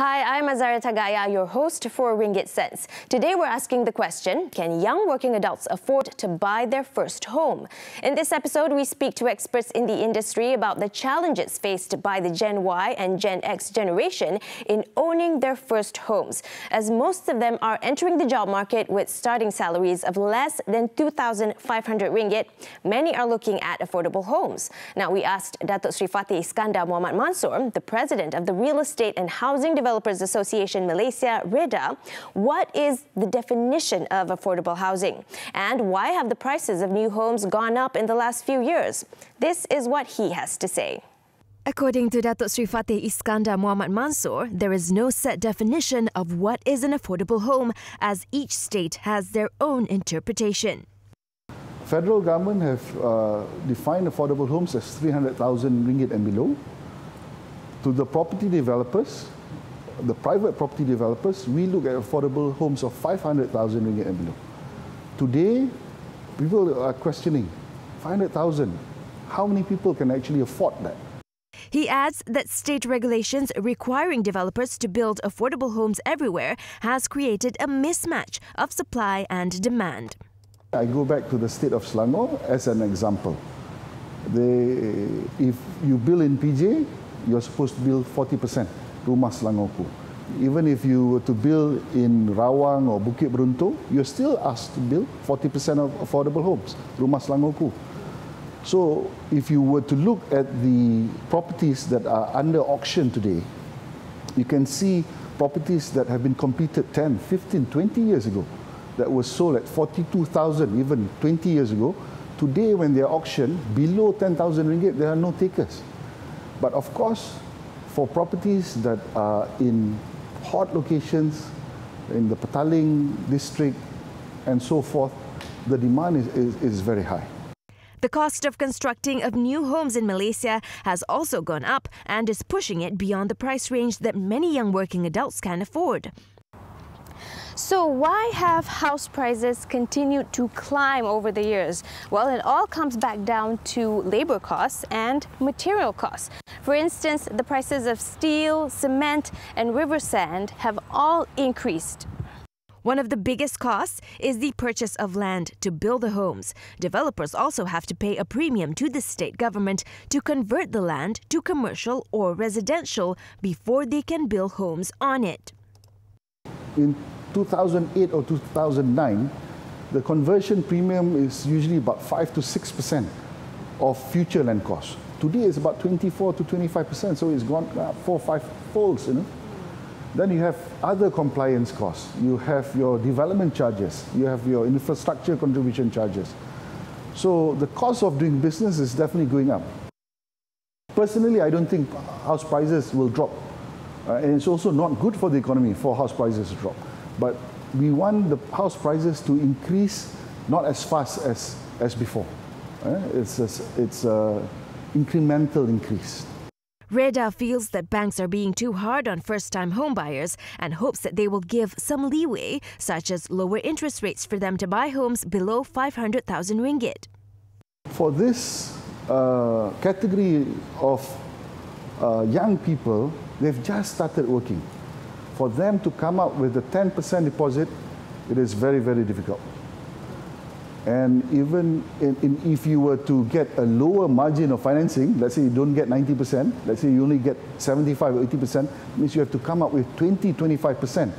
Hi, I'm Azara Tagaya, your host for Ringgit Sense. Today we're asking the question, can young working adults afford to buy their first home? In this episode, we speak to experts in the industry about the challenges faced by the Gen Y and Gen X generation in owning their first homes, as most of them are entering the job market with starting salaries of less than 2,500 ringgit. Many are looking at affordable homes. Now, we asked Datuk Sri Fatih Iskandar Muhammad Mansoor, the president of the Real Estate and Housing Developers Association Malaysia, REDA, what is the definition of affordable housing? And why have the prices of new homes gone up in the last few years? This is what he has to say. According to Datuk Sri Fatih Iskandar Muhammad Mansoor, there is no set definition of what is an affordable home, as each state has their own interpretation. Federal government have defined affordable homes as 300,000 ringgit and below. To the property developers, the private property developers, we look at affordable homes of 500,000 ringgit and below. Today, people are questioning, 500,000, how many people can actually afford that? He adds that state regulations requiring developers to build affordable homes everywhere has created a mismatch of supply and demand. I go back to the state of Selangor as an example. If you build in PJ, you're supposed to build 40% rumah Selangorku. Even if you were to build in Rawang or Bukit Beruntung, you're still asked to build 40% of affordable homes, rumah Selangorku. So if you were to look at the properties that are under auction today, you can see properties that have been completed 10, 15, 20 years ago that were sold at 42,000 even 20 years ago. Today when they're auctioned below 10,000 ringgit, there are no takers. But of course, for properties that are in hot locations, in the Petaling district and so forth, the demand is very high. The cost of constructing of new homes in Malaysia has also gone up and is pushing it beyond the price range that many young working adults can afford. So why have house prices continued to climb over the years? Well, it all comes back down to labor costs and material costs. For instance, the prices of steel, cement and river sand have all increased. One of the biggest costs is the purchase of land to build the homes. Developers also have to pay a premium to the state government to convert the land to commercial or residential before they can build homes on it. In 2008 or 2009, the conversion premium is usually about 5 to 6% of future land costs. Today it's about 24 to 25%, so it's gone up 4 or 5 folds, you know. Then you have other compliance costs. You have your development charges. You have your infrastructure contribution charges. So the cost of doing business is definitely going up. Personally, I don't think house prices will drop. And it's also not good for the economy for house prices to drop. But we want the house prices to increase not as fast as before. It's an incremental increase. REDA feels that banks are being too hard on first-time home buyers and hopes that they will give some leeway, such as lower interest rates for them to buy homes below 500,000 ringgit. For this category of young people, they've just started working. For them to come up with a 10% deposit, it is very, very difficult. And even if you were to get a lower margin of financing, let's say you don't get 90%, let's say you only get 75 or 80%, means you have to come up with 20-25%.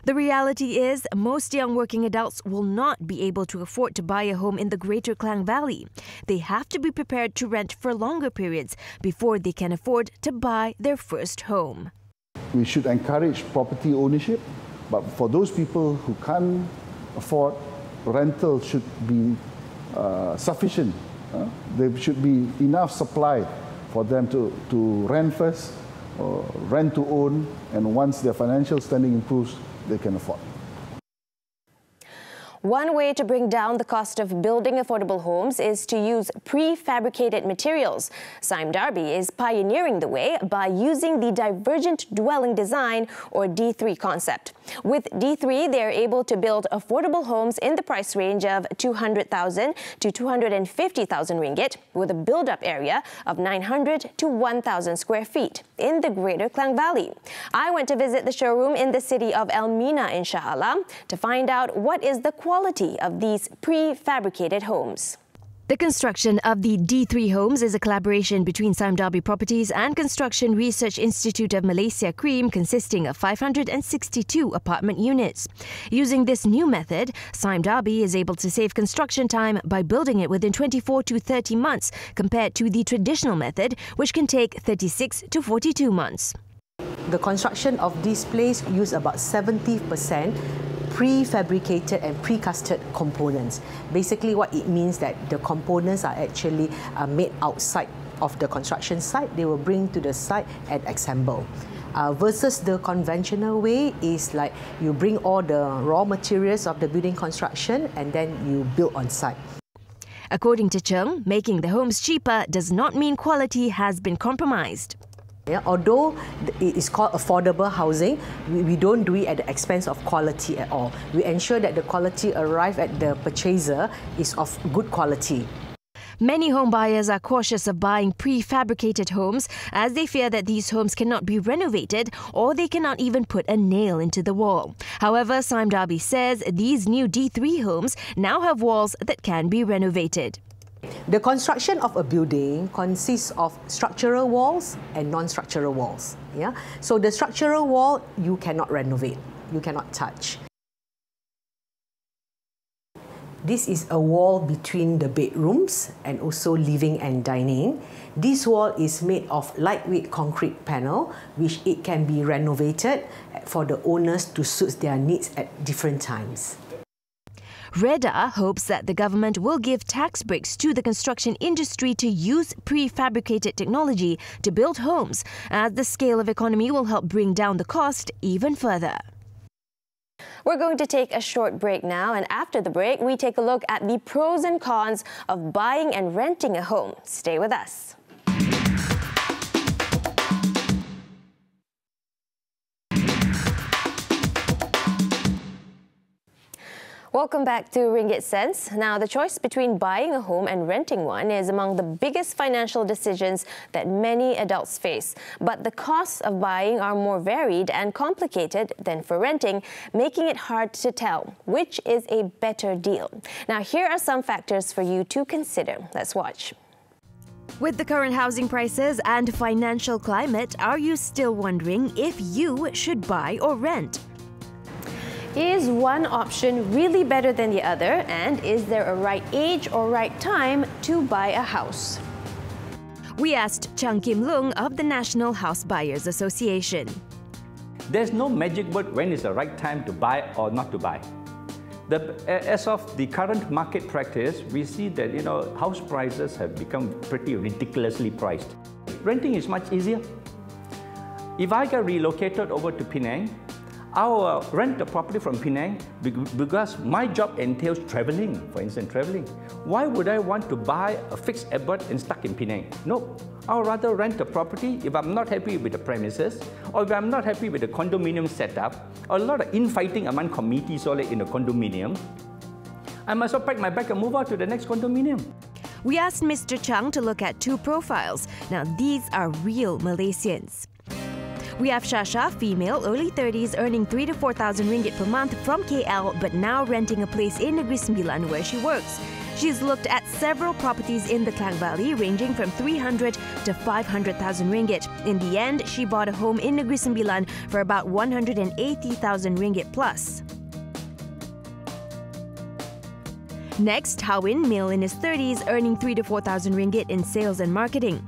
The reality is, most young working adults will not be able to afford to buy a home in the Greater Klang Valley. They have to be prepared to rent for longer periods before they can afford to buy their first home. We should encourage property ownership, but for those people who can't afford, rental should be sufficient. There should be enough supply for them to rent first, or rent to own, and once their financial standing improves, they can afford. One way to bring down the cost of building affordable homes is to use prefabricated materials. Sime Darby is pioneering the way by using the divergent dwelling design, or D3 concept. With D3, they are able to build affordable homes in the price range of 200,000 to 250,000 ringgit, with a build-up area of 900 to 1,000 square feet in the Greater Klang Valley. I went to visit the showroom in the city of Elmina in Shah Alam to find out what is the quality of these prefabricated homes. The construction of the D3 homes is a collaboration between Sime Darby Properties and Construction Research Institute of Malaysia, CREAM, consisting of 562 apartment units. Using this new method, Sime Darby is able to save construction time by building it within 24 to 30 months compared to the traditional method, which can take 36 to 42 months. The construction of this place use about 70% prefabricated and precasted components. Basically, what it means that the components are actually made outside of the construction site. They will bring to the site and assemble. Versus the conventional way is like you bring all the raw materials of the building construction and then you build on site. According to Chung, making the homes cheaper does not mean quality has been compromised. Yeah, although it is called affordable housing, we don't do it at the expense of quality at all. We ensure that the quality arrive at the purchaser is of good quality. Many home buyers are cautious of buying prefabricated homes as they fear that these homes cannot be renovated or they cannot even put a nail into the wall. However, Sime Darby says these new D3 homes now have walls that can be renovated. The construction of a building consists of structural walls and non-structural walls. Yeah? So the structural wall, you cannot renovate, you cannot touch. This is a wall between the bedrooms and also living and dining. This wall is made of lightweight concrete panel, which it can be renovated for the owners to suit their needs at different times. Reda hopes that the government will give tax breaks to the construction industry to use prefabricated technology to build homes, as the scale of economy will help bring down the cost even further. We're going to take a short break now, and after the break, we take a look at the pros and cons of buying and renting a home. Stay with us. Welcome back to Ringgit Sense. Now, the choice between buying a home and renting one is among the biggest financial decisions that many adults face. But the costs of buying are more varied and complicated than for renting, making it hard to tell which is a better deal. Now, here are some factors for you to consider. Let's watch. With the current housing prices and financial climate, are you still wondering if you should buy or rent? Is one option really better than the other? And is there a right age or right time to buy a house? We asked Chang Kim Lung of the National House Buyers Association. There's no magic word when is the right time to buy or not to buy. As of the current market practice, we see that house prices have become pretty ridiculously priced. Renting is much easier. If I get relocated over to Penang, I'll rent a property from Penang because my job entails traveling, for instance, traveling. Why would I want to buy a fixed abode and stuck in Penang? No, I'll rather rent a property if I'm not happy with the premises or if I'm not happy with the condominium setup or a lot of infighting among committees in the condominium. I must well pack my bag and move out to the next condominium. We asked Mr. Chang to look at two profiles. Now, these are real Malaysians. We have Shasha, female, early 30s, earning 3,000 to 4,000 ringgit per month from KL, but now renting a place in Negeri Sembilan where she works. She's looked at several properties in the Klang Valley, ranging from 300 to 500,000 ringgit. In the end, she bought a home in Negeri Sembilan for about 180,000 ringgit plus. Next, Hawin, male in his 30s, earning 3,000 to 4,000 ringgit in sales and marketing.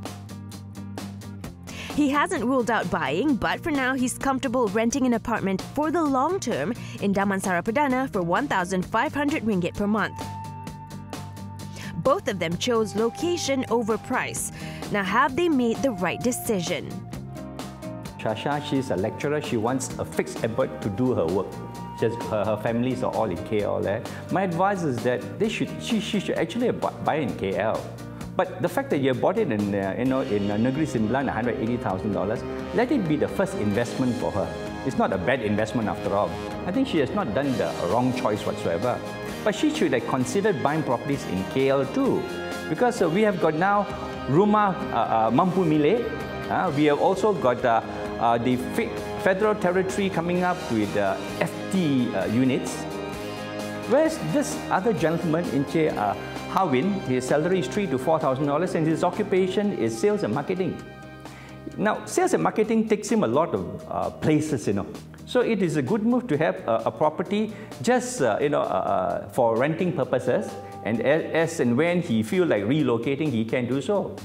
He hasn't ruled out buying, but for now he's comfortable renting an apartment for the long term in Damansara Perdana for 1,500 ringgit per month. Both of them chose location over price. Now, have they made the right decision? Shasha, she's a lecturer. She wants a fixed abode to do her work. Her families are all in KL. My advice is that she should actually buy in KL. But the fact that you bought it in Negeri Sembilan, $180,000, let it be the first investment for her. It's not a bad investment after all. I think she has not done the wrong choice whatsoever. But she should have considered buying properties in KL too, because we have got now Rumah Mampu Milik. We have also got the Federal Territory coming up with FT units. Whereas this other gentleman in Hawin, his salary is $3,000 to $4,000 and his occupation is sales and marketing. Now, sales and marketing takes him a lot of places, So it is a good move to have a property just, for renting purposes, and as and when he feels like relocating, he can do so.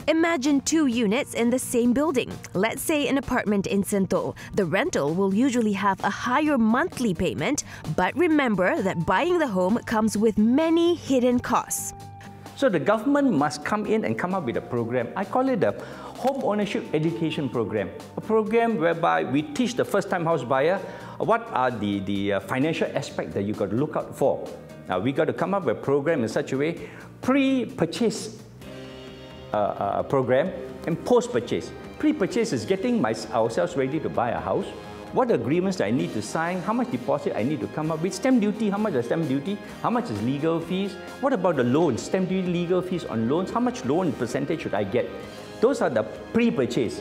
Imagine 2 units in the same building. Let's say an apartment in Sentul. The rental will usually have a higher monthly payment, but remember that buying the home comes with many hidden costs. So the government must come in and come up with a program. I call it a home ownership education program. A program whereby we teach the first-time house buyer what are the financial aspects that you got to look out for. Now we got to come up with a program in such a way, pre-purchase program and post-purchase. Pre-purchase is getting ourselves ready to buy a house. What agreements do I need to sign? How much deposit I need to come up with? Stamp duty, how much is stamp duty? How much is legal fees? What about the loans? Stamp duty, legal fees on loans? How much loan percentage should I get? Those are the pre-purchase.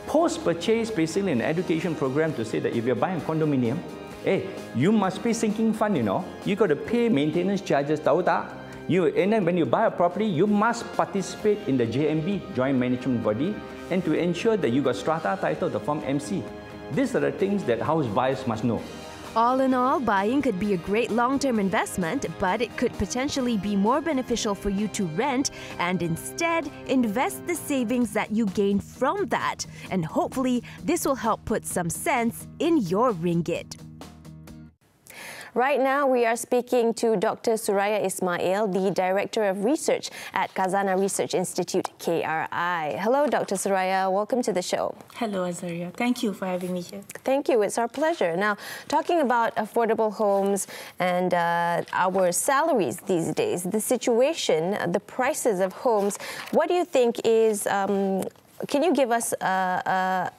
Post-purchase, basically an education program to say that if you're buying a condominium, you must pay sinking fund, You got to pay maintenance charges, tahu tak? And then when you buy a property, you must participate in the JMB, Joint Management Body, and to ensure that you got strata title to form MC. These are the things that house buyers must know. All in all, buying could be a great long-term investment, but it could potentially be more beneficial for you to rent and instead invest the savings that you gain from that. And hopefully, this will help put some sense in your ringgit. Right now, we are speaking to Dr. Suraya Ismail, the Director of Research at Khazanah Research Institute, KRI. Hello, Dr. Suraya. Welcome to the show. Hello, Azaria. Thank you for having me here. Thank you. It's our pleasure. Now, talking about affordable homes and our salaries these days, the situation, the prices of homes, what do you think is... can you give us an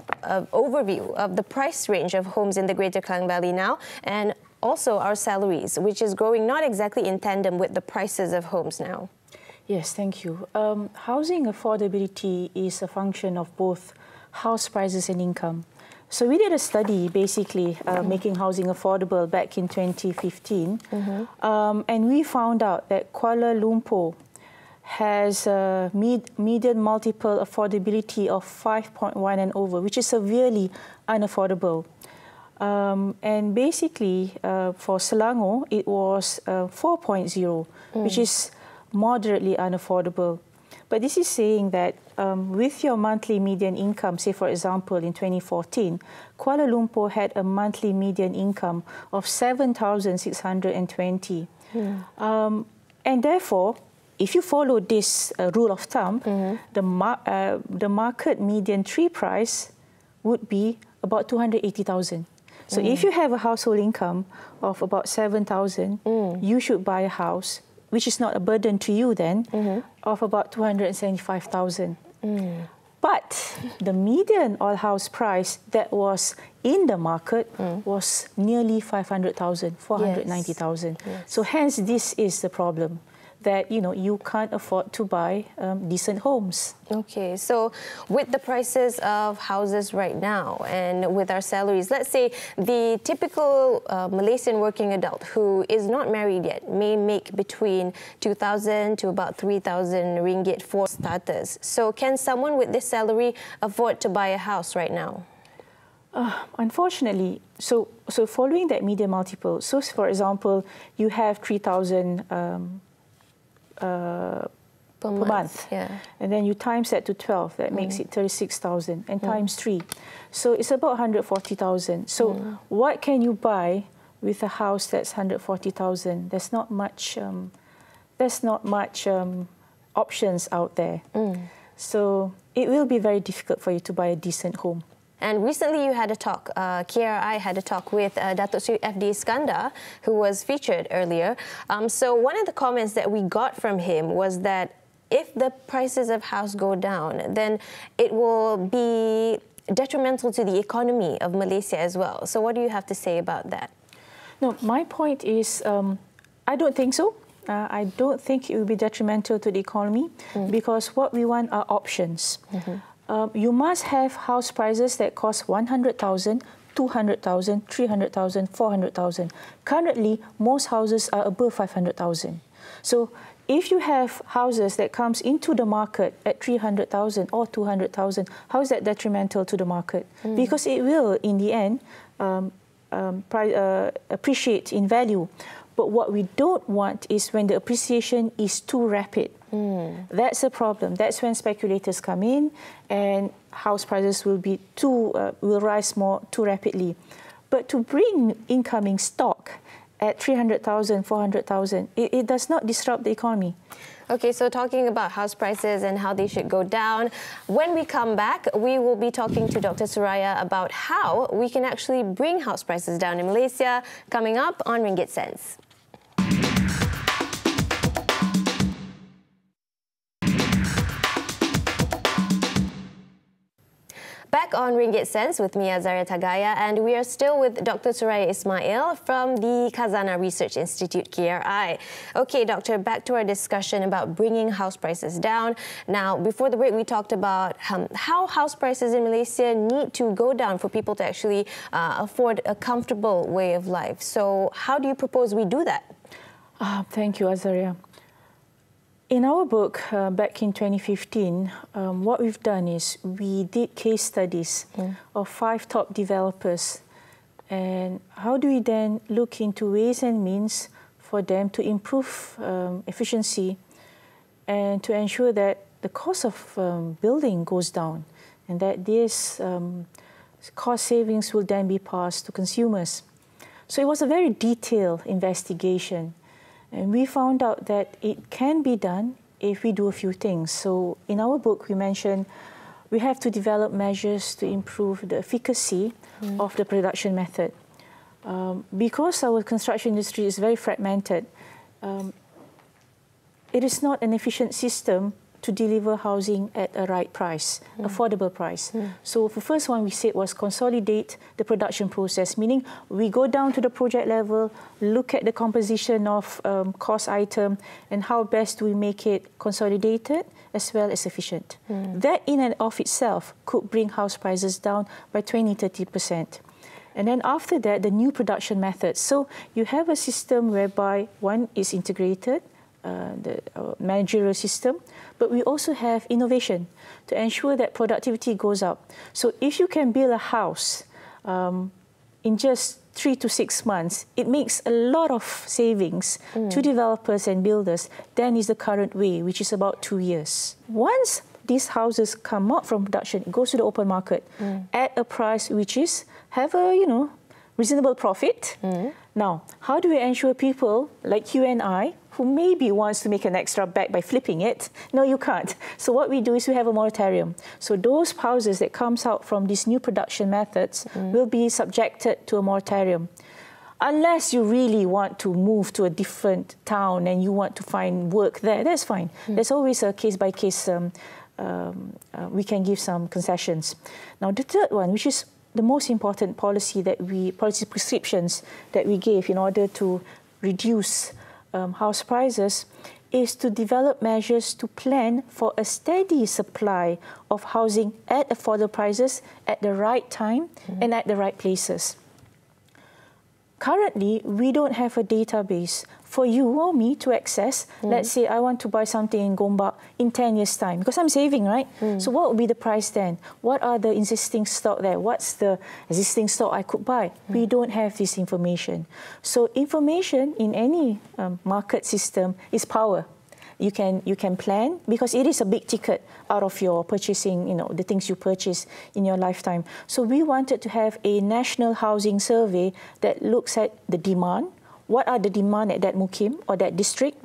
overview of the price range of homes in the Greater Klang Valley now, and also our salaries, which is growing not exactly in tandem with the prices of homes now? Yes, thank you. Housing affordability is a function of both house prices and income. So we did a study, basically, making housing affordable back in 2015, and we found out that Kuala Lumpur has a median multiple affordability of 5.1 and over, which is severely unaffordable. And basically, for Selangor, it was 4.0, which is moderately unaffordable. But this is saying that with your monthly median income, say for example in 2014, Kuala Lumpur had a monthly median income of 7,620. And therefore, if you follow this rule of thumb, the market median tree price would be about 280,000. So if you have a household income of about 7,000, you should buy a house, which is not a burden to you then, of about 275,000. But the median all house price that was in the market was nearly 500,000, 490,000. Yes. So hence this is the problem, that you can't afford to buy decent homes. Okay, so with the prices of houses right now and with our salaries, let's say the typical Malaysian working adult who is not married yet may make between 2,000 to about 3,000 ringgit for starters. So can someone with this salary afford to buy a house right now? Unfortunately, so following that median multiple, so for example, you have 3,000 per month. And then you times that to 12, that makes it 36,000, and times 3. So it's about 140,000. So what can you buy with a house that's 140,000? There's not much options out there. So it will be very difficult for you to buy a decent home. And recently you had a talk, KRI had a talk with Datuk Seri FD Iskandar, who was featured earlier. So one of the comments that we got from him was that if the prices of house go down, then it will be detrimental to the economy of Malaysia as well. So what do you have to say about that? No, my point is, I don't think so. I don't think it will be detrimental to the economy because what we want are options. You must have house prices that cost 100,000, 200,000, 300,000, 400,000. Currently, most houses are above 500,000. So if you have houses that comes into the market at 300,000 or 200,000, how is that detrimental to the market? Because it will, in the end, appreciate in value. But what we don't want is when the appreciation is too rapid. That's a problem. That's when speculators come in and house prices will be will rise too rapidly. But to bring incoming stock at 300,000, 400,000, it does not disrupt the economy. Okay, so talking about house prices and how they should go down, when we come back, we will be talking to Dr. Suraya about how we can actually bring house prices down in Malaysia, coming up on Ringgit Sense. Back on Ringgit Sense with me, Azaria Tagaya, and we are still with Dr. Suraya Ismail from the Khazanah Research Institute, KRI. Okay, Doctor, back to our discussion about bringing house prices down. Now, before the break, we talked about how house prices in Malaysia need to go down for people to actually afford a comfortable way of life. So how do you propose we do that? Thank you, Azaria. In our book, back in 2015, what we've done is we did case studies of 5 top developers. And how do we then look into ways and means for them to improve efficiency and to ensure that the cost of building goes down and that this cost savings will then be passed to consumers. So it was a very detailed investigation. And we found out that it can be done if we do a few things. So in our book, we mentioned we have to develop measures to improve the efficacy of the production method. Because our construction industry is very fragmented, it is not an efficient system to deliver housing at a right price, affordable price. So the first one we said was consolidate the production process, meaning we go down to the project level, look at the composition of cost item and how best do we make it consolidated as well as efficient. That in and of itself could bring house prices down by 20–30%. And then after that, the new production methods. So you have a system whereby one is integrated, the managerial system, but we also have innovation to ensure that productivity goes up. So if you can build a house in just 3 to 6 months, it makes a lot of savings to developers and builders than is the current way, which is about 2 years. Once these houses come out from production, it goes to the open market at a price which is have a reasonable profit. Now, how do we ensure people like you and I, who maybe wants to make an extra bag by flipping it? No, you can't. So what we do is we have a moratorium. So those houses that comes out from these new production methods will be subjected to a moratorium. Unless you really want to move to a different town and you want to find work there, that's fine. There's always a case-by-case, we can give some concessions. Now, the third one, which is the most important policy prescriptions that we gave in order to reduce house prices, is to develop measures to plan for a steady supply of housing at affordable prices at the right time and at the right places. Currently, we don't have a database for you or me to access. Let's say I want to buy something in Gombak in 10 years' time, because I'm saving, right? So what would be the price then? What are the existing stock there? What's the existing stock I could buy? We don't have this information. So information in any market system is power. You can plan, because it is a big ticket out of your purchasing, the things you purchase in your lifetime. So we wanted to have a national housing survey that looks at the demand. What are the demand at that mukim or that district?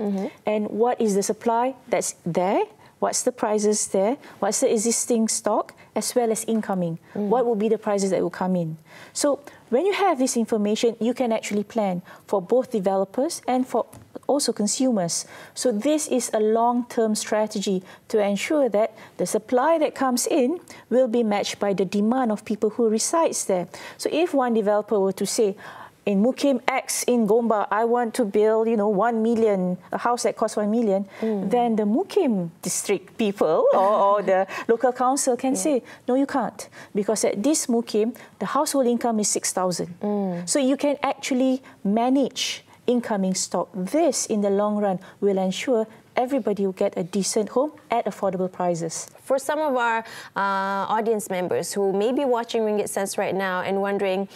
And what is the supply that's there? What's the prices there? What's the existing stock? as well as incoming. What will be the prices that will come in? So when you have this information, you can actually plan for both developers and for also consumers. So this is a long-term strategy to ensure that the supply that comes in will be matched by the demand of people who resides there. So if one developer were to say, in Mukim X in Gombak, I want to build, 1 million, a house that costs 1 million, then the Mukim district people or the local council can say, no, you can't. Because at this Mukim, the household income is 6,000. So you can actually manage incoming stock. This, in the long run, will ensure everybody will get a decent home at affordable prices. For some of our audience members who may be watching Ringgit Sense right now and wondering,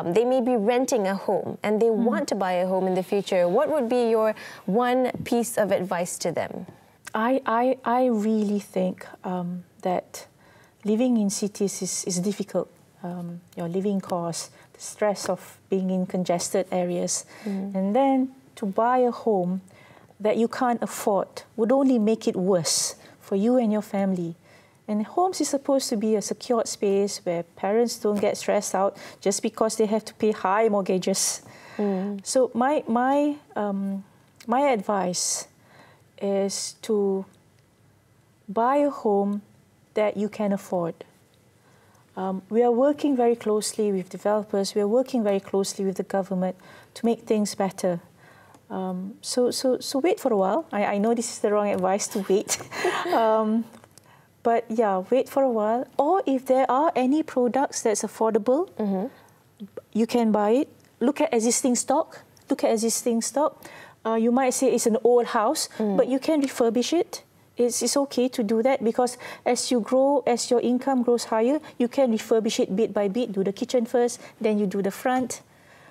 they may be renting a home and they want to buy a home in the future, what would be your one piece of advice to them? I really think that living in cities is difficult. Your living costs, the stress of being in congested areas, and then to buy a home that you can't afford would only make it worse for you and your family. And homes is supposed to be a secured space where parents don't get stressed out just because they have to pay high mortgages. So my advice is to buy a home that you can afford. We are working very closely with developers. We are working very closely with the government to make things better. So wait for a while. I know this is the wrong advice to wait. But yeah, wait for a while. Or if there are any products that's affordable, you can buy it. Look at existing stock. You might say it's an old house, but you can refurbish it. It's okay to do that because as you grow, as your income grows higher, you can refurbish it bit by bit. Do the kitchen first, then you do the front.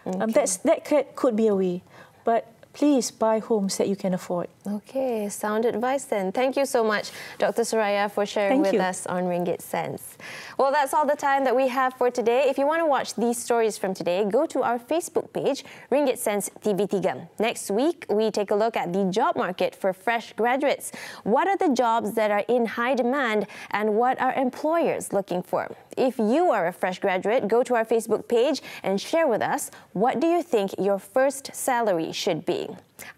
That could be a way. But please buy homes that you can afford. Okay, sound advice then. Thank you so much, Dr. Soraya, for sharing with us on Ringgit Sense. Well, that's all the time that we have for today. If you want to watch these stories from today, go to our Facebook page, Ringgit Sense TV3. Next week, we take a look at the job market for fresh graduates. What are the jobs that are in high demand and what are employers looking for? If you are a fresh graduate, go to our Facebook page and share with us, what do you think your first salary should be?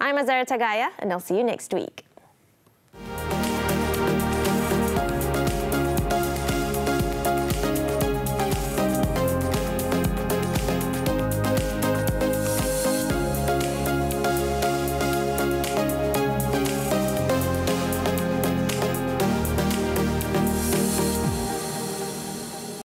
I'm Azara Tagaya, and I'll see you next week.